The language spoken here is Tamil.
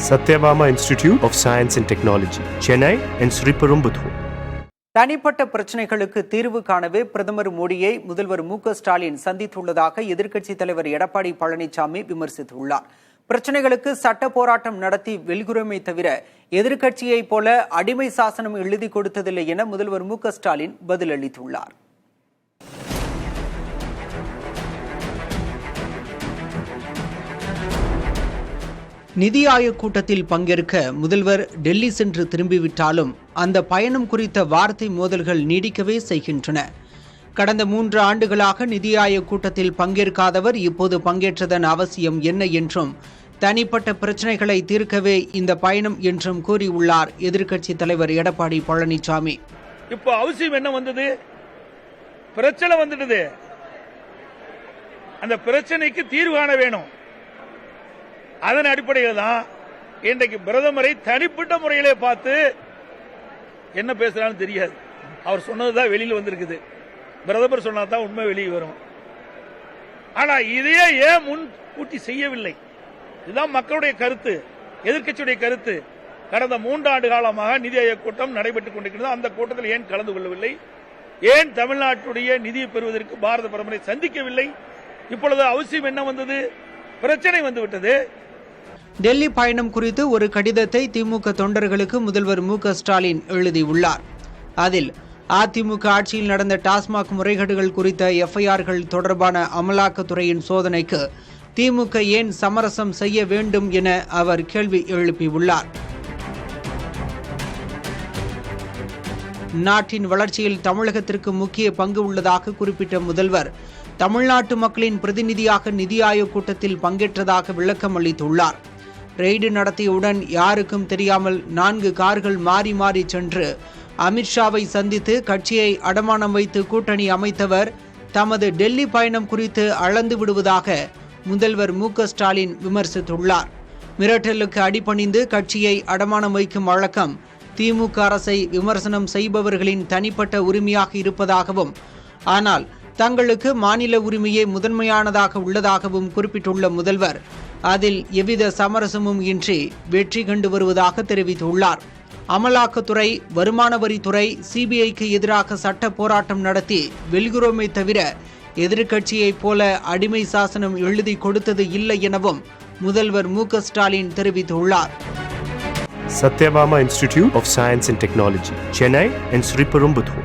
Satyabama Institute of Science and Technology, Chennai and Sriperumbudur. தனிப்பட்ட பிரச்சனைகளுக்கு தீர்வு காணவே பிரதமர் மோடியை முதல்வர் மு.க. ஸ்டாலின் சந்தித்துள்ளதாக எதிர்க்கட்சித் தலைவர் எடப்பாடி பழனிசாமி விமர்சித்துள்ளார். பிரச்சனைகளுக்கு சட்ட போராட்டம் நடத்தி வெல்குறமை தவிர எதிர்க்கட்சியைப் போல அடிமை சாசனம் எழுதி கொடுத்ததில்லை என முதல்வர் மு.க. ஸ்டாலின் பதிலளித்துள்ளார். நிதி ஆயோக் கூட்டத்தில் பங்கேற்க முதல்வர் டெல்லி சென்று திரும்பிவிட்டாலும் அந்த பயணம் குறித்த வார்த்தை மோதல்கள் நீடிக்கவே செய்கின்றன. கடந்த 3 ஆண்டுகளாக நிதி ஆயோக் கூட்டத்தில் பங்கேற்காதவர் இப்போது பங்கேற்றதன் அவசியம் என்ன என்றும் தனிப்பட்ட பிரச்சனைகளை தீர்க்கவே இந்த பயணம் என்றும் கூறியுள்ளார் எதிர்க்கட்சித் தலைவர் எடப்பாடி பழனிசாமி. இப்போ அவசியம் என்ன வந்தது? பிரச்சனை வந்துடுது. அந்த பிரச்சனைக்கு தீர்வு காண வேணும். அதன் அடிப்படையில் தான் இன்றைக்கு பிரதமரை தனிப்பட்ட முறையிலே பார்த்து என்ன பேசுறான்னு தெரியாது. அவர் சொன்னதுதான் வெளியில் வந்திருக்குது. பிரதமர் சொன்னதான் உண்மை வெளியே வரும். ஆனா இதையே ஏன் முன்கூட்டி செய்யவில்லை? இதுதான் மக்களுடைய கருத்து, எதிர்க்கட்சியுடைய கருத்து. கடந்த 3 ஆண்டு காலமாக நிதி ஆயோக் கூட்டம் நடைபெற்றுக் கொண்டிருக்கிறது. அந்த கூட்டத்தில் ஏன் கலந்து கொள்ளவில்லை? ஏன் தமிழ்நாட்டுடைய நிதியை பெறுவதற்கு பாரத பிரதமரை சந்திக்கவில்லை? இப்பொழுது அவசியம் என்ன வந்தது? பிரச்சனை வந்துவிட்டது. டெல்லி பயணம் குறித்து ஒரு கடிதத்தை திமுக தொண்டர்களுக்கு முதல்வர் மு.க. ஸ்டாலின் எழுதியுள்ளார். அதில் அதிமுக ஆட்சியில் நடந்த டாஸ்மாக் முறைகேடுகள் குறித்த எஃப்ஐஆர்கள் தொடர்பான அமலாக்கத்துறையின் சோதனைக்கு திமுக ஏன் சமரசம் செய்ய வேண்டும் என அவர் கேள்வி எழுப்பியுள்ளார். நாட்டின் வளர்ச்சியில் தமிழகத்திற்கு முக்கிய பங்கு உள்ளதாக குறிப்பிட்ட முதல்வர் தமிழ்நாட்டு மக்களின் பிரதிநிதியாக நிதி ஆயோக் கூட்டத்தில் பங்கேற்றதாக விளக்கம் அளித்துள்ளார். ரெய்டு நடத்தியவுடன் யாருக்கும் தெரியாமல் 4 கார்கள் மாறி மாறி சென்று அமித்ஷாவை சந்தித்து கட்சியை அடமானம் வைத்து கூட்டணி அமைத்தவர் தமது டெல்லி பயணம் குறித்து அளந்து விடுவதாக முதல்வர் மு.க. ஸ்டாலின் விமர்சித்துள்ளார். மிரட்டலுக்கு அடிபணிந்து கட்சியை அடமானம் வைக்கும் வழக்கம் திமுக அரசை விமர்சனம் செய்பவர்களின் தனிப்பட்ட உரிமையாக இருப்பதாகவும், ஆனால் தங்களுக்கு மாநில உரிமையே முதன்மையானதாக உள்ளதாகவும் குறிப்பிட்டுள்ள முதல்வர் அதில் எவ்வித சமரசமும் இன்றி வெற்றி கண்டு வருவதாக தெரிவித்துள்ளார். அமலாக்கத்துறை, வருமான வரித்துறை, சிபிஐக்கு எதிராக சட்ட போராட்டம் நடத்தி வெல்குறமை தவிர எதிர்க்கட்சியைப் போல அடிமை சாசனம் எழுதி கொடுத்தது இல்லை எனவும் முதல்வர் மு.க. ஸ்டாலின் தெரிவித்துள்ளார். Satyabama Institute of Science and Technology, Chennai and Sriperumbudur.